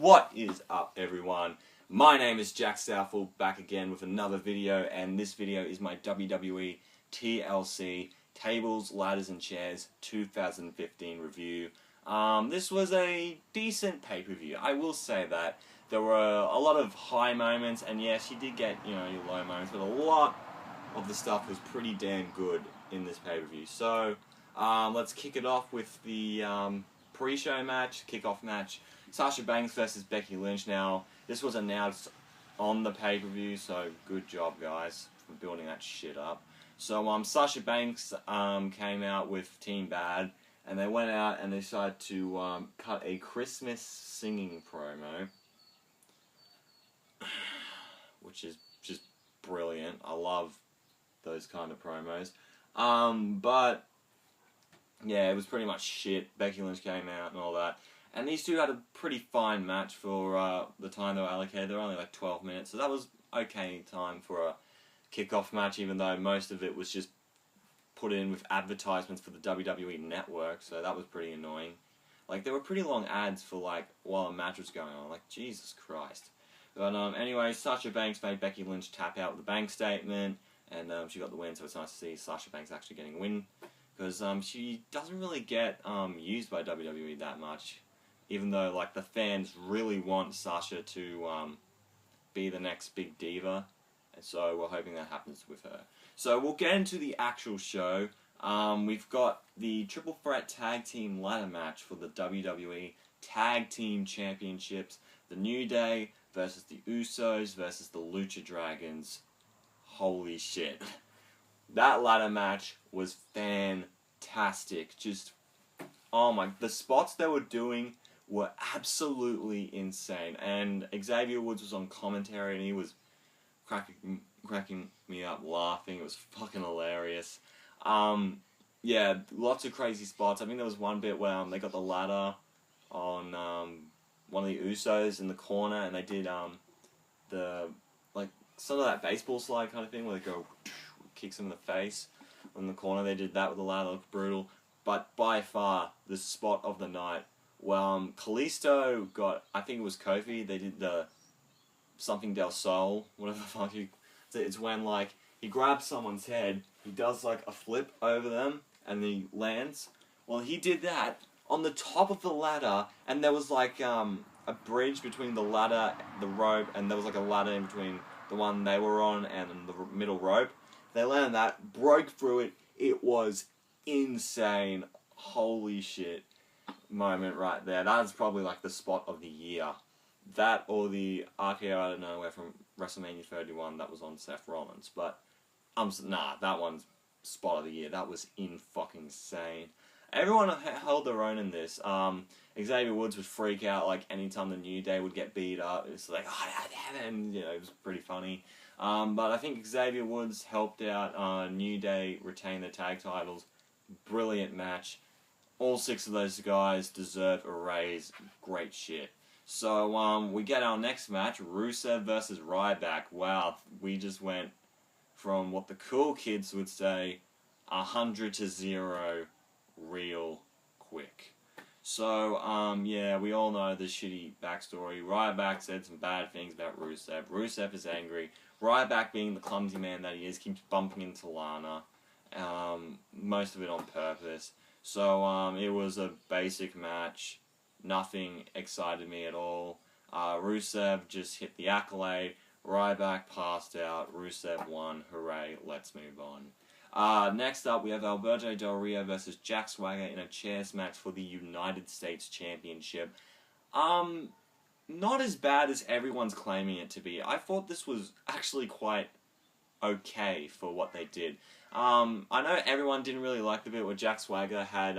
What is up, everyone? My name is Jack Southall, back again with another video, and this video is my WWE TLC Tables, Ladders and Chairs 2015 review. This was a decent pay-per-view, I will say that. There were a lot of high moments, and yes, you did get, your low moments, but a lot of the stuff was pretty damn good in this pay-per-view. So, let's kick it off with the pre-show match, kickoff match. Sasha Banks versus Becky Lynch. Now, this was announced on the pay-per-view, so good job, guys, for building that shit up. So, Sasha Banks came out with Team Bad, and they went out and they decided to cut a Christmas singing promo, which is just brilliant. I love those kind of promos. But yeah, it was pretty much shit. Becky Lynch came out and all that. And these two had a pretty fine match for the time they were allocated. They were only like 12 minutes, so that was okay time for a kickoff match, even though most of it was just put in with advertisements for the WWE Network, so that was pretty annoying. Like, there were pretty long ads for, like, while a match was going on. Like, Jesus Christ. But anyway, Sasha Banks made Becky Lynch tap out with a bank statement, and she got the win, so it's nice to see Sasha Banks actually getting a win, because she doesn't really get used by WWE that much, even though, like, the fans really want Sasha to be the next big diva, and so we're hoping that happens with her. So we'll get into the actual show. We've got the Triple Threat Tag Team Ladder match for the WWE Tag Team Championships. The New Day versus the Usos versus the Lucha Dragons. Holy shit. That ladder match was fantastic. Just, oh my, the spots they were doing were absolutely insane. And Xavier Woods was on commentary and he was cracking me up laughing. It was fucking hilarious. Yeah, lots of crazy spots. I think there was one bit where they got the ladder on one of the Usos in the corner, and they did the, like, some of that baseball slide kind of thing where they go kicks him in the face in the corner. They did that with the ladder. It looked brutal. But by far the spot of the night, well, Kalisto got, I think it was Kofi, they did the something del Sol, whatever the fuck it's when, like, he grabs someone's head, he does, like, a flip over them, and he lands. Well, he did that on the top of the ladder, and there was, like, a bridge between the ladder, the rope, and there was, like, a ladder in between the one they were on and the middle rope. They landed that, broke through it. It was insane. Holy shit moment right there. That is probably, like, the spot of the year. That or the RKO out of nowhere from WrestleMania 31 that was on Seth Rollins. But, nah, that one's spot of the year. That was fucking insane. Everyone held their own in this. Xavier Woods would freak out, like, anytime the New Day would get beat up. It's like, oh, damn it, and, it was pretty funny. But I think Xavier Woods helped out New Day retain their tag titles. Brilliant match. All 6 of those guys deserve a raise. Great shit. So, we get our next match, Rusev versus Ryback. Wow, we just went from what the cool kids would say, 100 to 0 real quick. So, yeah, we all know the shitty backstory. Ryback said some bad things about Rusev. Rusev is angry. Ryback, being the clumsy man that he is, keeps bumping into Lana. Most of it on purpose. So, it was a basic match. Nothing excited me at all. Rusev just hit the accolade. Ryback passed out. Rusev won. Hooray, let's move on. Next up, we have Alberto Del Rio versus Jack Swagger in a chairs match for the United States Championship. Not as bad as everyone's claiming it to be. I thought this was actually quite okay for what they did. I know everyone didn't really like the bit where Jack Swagger had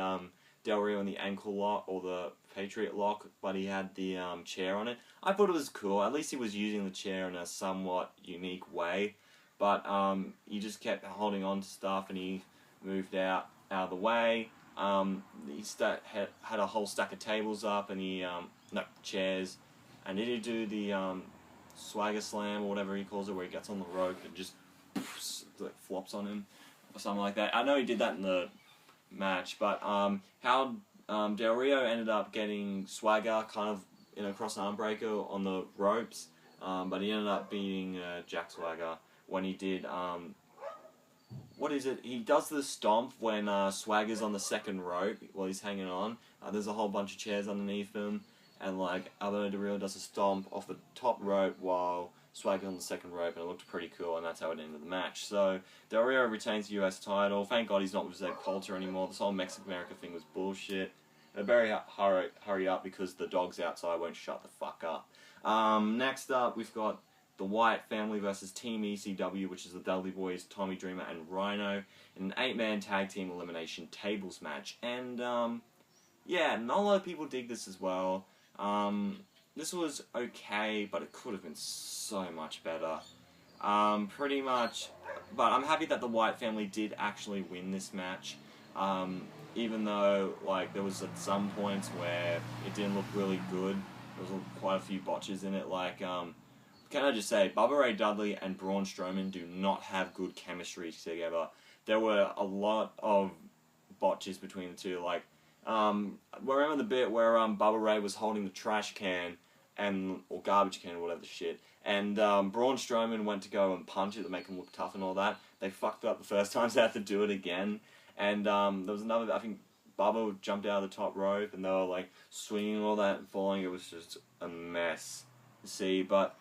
Del Rio in the ankle lock, or the Patriot lock, but he had the chair on it. I thought it was cool. At least he was using the chair in a somewhat unique way. But he just kept holding on to stuff, and he moved out of the way. He had a whole stack of tables up, and chairs. And did he do the Swagger Slam, or whatever he calls it, where he gets on the rope and just like flops on him, or something like that. I know he did that in the match, but how Del Rio ended up getting Swagger kind of cross arm breaker on the ropes, but he ended up beating Jack Swagger when he did. What is it? He does the stomp when Swagger's on the second rope while he's hanging on. There's a whole bunch of chairs underneath him, and like Alberto Del Rio does a stomp off the top rope while Swagger's on the second rope, and it looked pretty cool, and that's how it ended the match. So Del Rio retains the US title. Thank God he's not with Zeb Coulter anymore. This whole Mexican America thing was bullshit. They better hurry up because the dogs outside won't shut the fuck up. Next up, we've got the Wyatt family versus Team ECW, which is the Dudley Boyz, Tommy Dreamer, and Rhyno, in an 8-man tag team elimination tables match. And, yeah, not a lot of people dig this as well. This was okay, but it could have been so much better. Pretty much, but I'm happy that the Wyatt family did actually win this match. Even though, like, there was at some points where it didn't look really good. There was quite a few botches in it, like, can I just say, Bubba Ray Dudley and Braun Strowman do not have good chemistry together. There were a lot of botches between the two, like, remember the bit where Bubba Ray was holding the trash can, or garbage can, or whatever the shit, and Braun Strowman went to go and punch it to make him look tough and all that. They fucked up the first time, so they had to do it again. And there was another, I think Bubba jumped out of the top rope, and they were like swinging and all that and falling. It was just a mess to see, but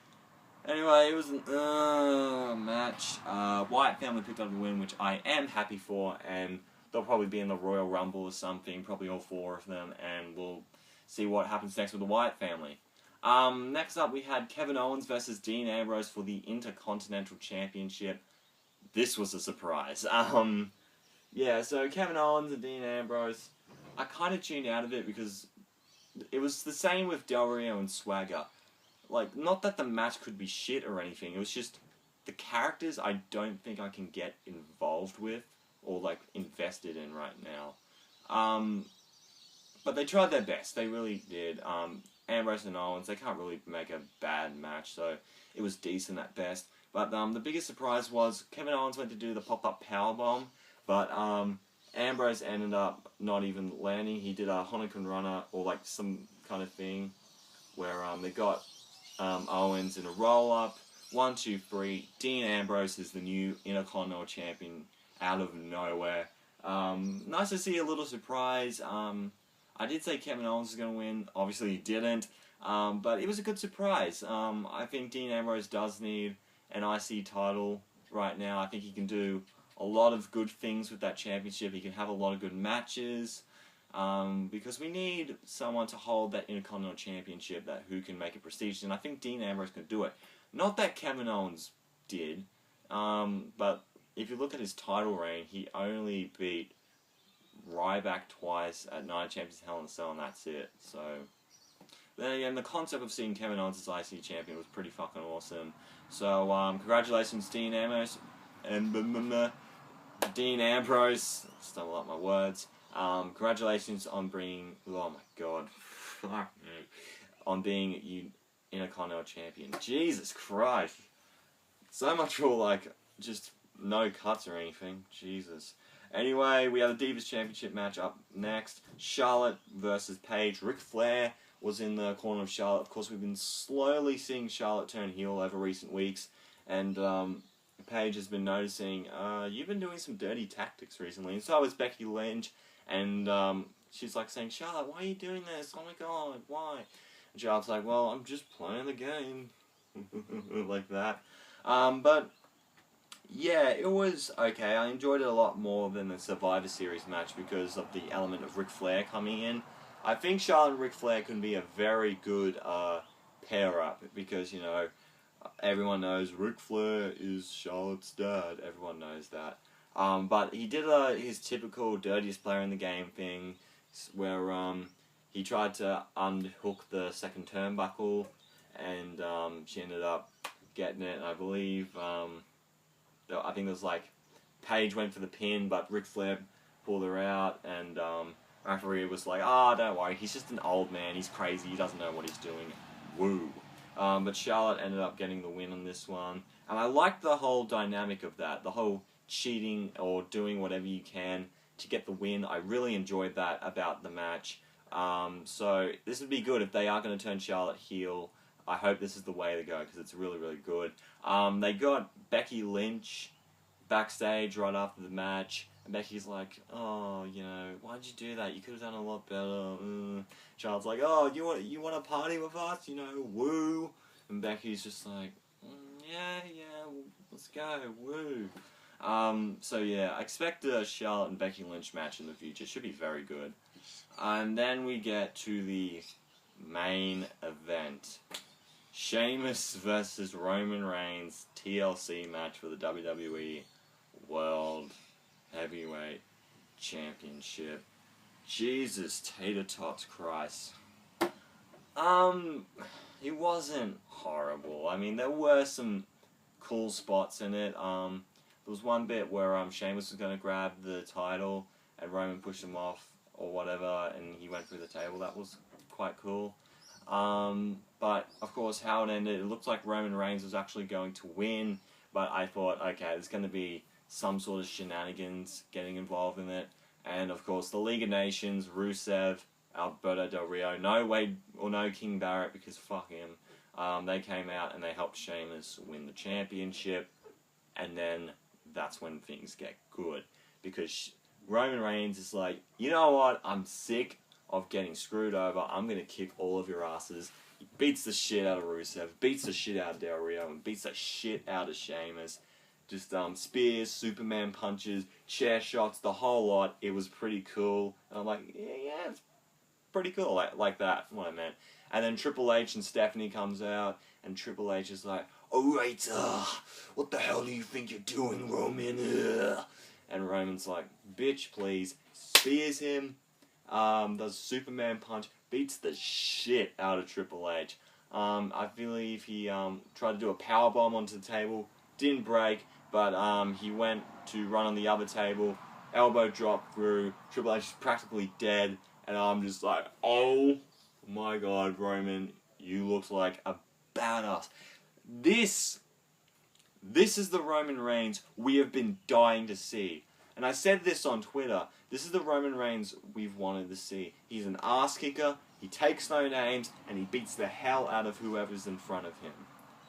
anyway, it was a match. Wyatt family picked up the win, which I am happy for, and they'll probably be in the Royal Rumble or something, probably all 4 of them, and we'll see what happens next with the Wyatt family. Next up, we had Kevin Owens versus Dean Ambrose for the Intercontinental Championship. This was a surprise. Yeah, so Kevin Owens and Dean Ambrose, I kind of tuned out of it because it was the same with Del Rio and Swagger. Like, not that the match could be shit or anything, it was just the characters I don't think I can get involved with or, like, invested in right now. But they tried their best, they really did. Ambrose and Owens, they can't really make a bad match, so it was decent at best. But the biggest surprise was Kevin Owens went to do the pop-up powerbomb, but Ambrose ended up not even landing. He did a Honeycomb Runner, or like some kind of thing, where they got Owens in a roll-up. 1, 2, 3. Dean Ambrose is the new Intercontinental Champion out of nowhere. Nice to see a little surprise. I did say Kevin Owens was going to win. Obviously he didn't. But it was a good surprise. I think Dean Ambrose does need an IC title right now. I think he can do a lot of good things with that championship. He can have a lot of good matches. Because we need someone to hold that Intercontinental Championship who can make it prestigious. And I think Dean Ambrose can do it. Not that Kevin Owens did. But if you look at his title reign, he only beat Ryback twice at Night Champions Hell in a Cell, and that's it. So, then again, the concept of seeing Kevin Owens as IC champion was pretty fucking awesome. So, congratulations, Dean Ambrose, and Dean Ambrose. Stumble up my words. Congratulations on being, oh my god, fuck me, on being Intercontinental Champion. Jesus Christ. So much for, like, just no cuts or anything. Jesus. Anyway, we have the Divas Championship match up next. Charlotte versus Paige. Ric Flair was in the corner of Charlotte. Of course, we've been slowly seeing Charlotte turn heel over recent weeks. And Paige has been noticing, you've been doing some dirty tactics recently. And so has Becky Lynch. And she's like saying, Charlotte, why are you doing this? Oh my god, why? And Charlotte's like, well, I'm just playing the game. Like that. But yeah, it was okay. I enjoyed it a lot more than the Survivor Series match because of the element of Ric Flair coming in. I think Charlotte and Ric Flair can be a very good pair-up because, you know, everyone knows Ric Flair is Charlotte's dad. Everyone knows that. But he did his typical dirtiest player in the game thing where he tried to unhook the second turnbuckle and she ended up getting it, and I believe I think it was like Paige went for the pin, but Ric Flair pulled her out, and referee was like, don't worry, he's just an old man, he's crazy, he doesn't know what he's doing. Woo. But Charlotte ended up getting the win on this one, and I liked the whole dynamic of that, the whole cheating or doing whatever you can to get the win. I really enjoyed that about the match. So this would be good if they are going to turn Charlotte heel. I hope this is the way to go because it's really, really good. They got Becky Lynch backstage right after the match. And Becky's like, oh, you know, why'd you do that? You could have done a lot better. Charlotte's like, oh, you want to party with us? You know, woo. And Becky's just like, yeah, let's go, woo. So yeah, I expect a Charlotte and Becky Lynch match in the future. Should be very good. And then we get to the main event. Sheamus versus Roman Reigns TLC match for the WWE World Heavyweight Championship. Jesus, tater tots Christ. It wasn't horrible. I mean, there were some cool spots in it. There was one bit where Sheamus was going to grab the title and Roman pushed him off or whatever, and he went through the table. That was quite cool. But, of course, how it ended, it looked like Roman Reigns was actually going to win, but I thought, okay, there's going to be some sort of shenanigans getting involved in it. And, of course, the League of Nations, Rusev, Alberto Del Rio, no King Barrett, because fuck him. They came out and they helped Sheamus win the championship, and then that's when things get good. Because Roman Reigns is like, you know what, I'm sick of getting screwed over, I'm going to kick all of your asses. He beats the shit out of Rusev, beats the shit out of Del Rio, and beats the shit out of Sheamus. Just spears, Superman punches, chair shots, the whole lot. It was pretty cool. And I'm like, yeah, it's pretty cool. Like that, what I meant. And then Triple H and Stephanie comes out, and Triple H is like, alright, what the hell do you think you're doing, Roman? And Roman's like, bitch, please. Spears him, does Superman punch, beats the shit out of Triple H. I believe he tried to do a powerbomb onto the table, didn't break, but he went to run on the other table, elbow drop through, Triple H is practically dead, and I'm just like, oh my god, Roman, you look like a badass. This is the Roman Reigns we have been dying to see. And I said this on Twitter, this is the Roman Reigns we've wanted to see. He's an ass kicker, he takes no names, and he beats the hell out of whoever's in front of him.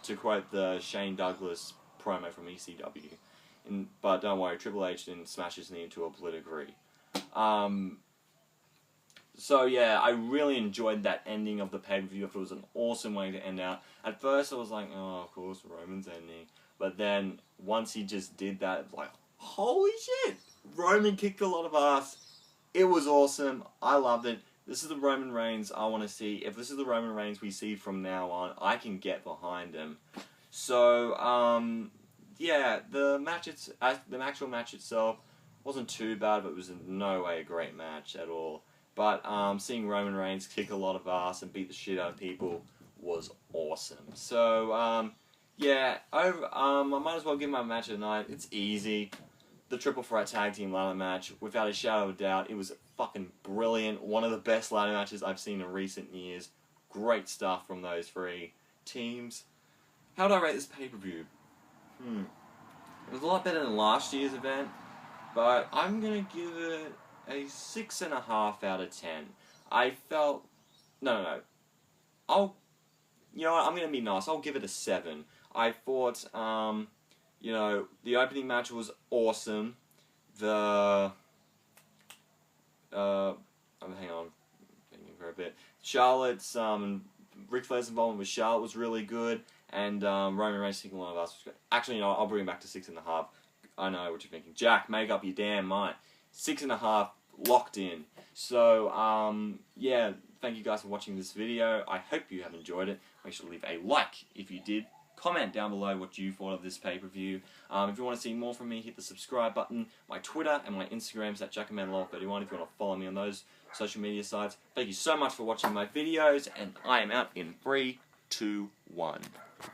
To quote the Shane Douglas promo from ECW. But don't worry, Triple H didn't smash his knee into a obliterate. So yeah, I really enjoyed that ending of the pay-per-view. It was an awesome way to end out. At first I was like, oh, of course, Roman's ending. But then, once he just did that, like, holy shit! Roman kicked a lot of ass. It was awesome. I loved it. This is the Roman Reigns I want to see. If this is the Roman Reigns we see from now on, I can get behind him. So, yeah, the actual match itself wasn't too bad, but it was in no way a great match at all. But seeing Roman Reigns kick a lot of ass and beat the shit out of people was awesome. So, yeah, I might as well give my match of the night. It's easy. The Triple Threat Tag Team Ladder match, without a shadow of a doubt, it was fucking brilliant. One of the best ladder matches I've seen in recent years. Great stuff from those three teams. How would I rate this pay-per-view? It was a lot better than last year's event, but I'm going to give it a 6.5 out of 10. I felt... No. You know what, I'm going to be nice. I'll give it a 7. I thought, you know, the opening match was awesome. Hang on, thinking for a bit. Charlotte's, Ric Flair's involvement with Charlotte was really good, and Roman Reigns taking one of us was good. Actually, you know, I'll bring it back to 6.5. I know what you're thinking. Jack, make up your damn mind. 6.5, locked in. So, yeah, thank you guys for watching this video. I hope you have enjoyed it. Make sure to leave a like if you did. Comment down below what you thought of this pay-per-view. If you want to see more from me, hit the subscribe button. My Twitter and my Instagram is at JackermanLaw31 if you want to follow me on those social media sites. Thank you so much for watching my videos, and I am out in 3, 2, 1.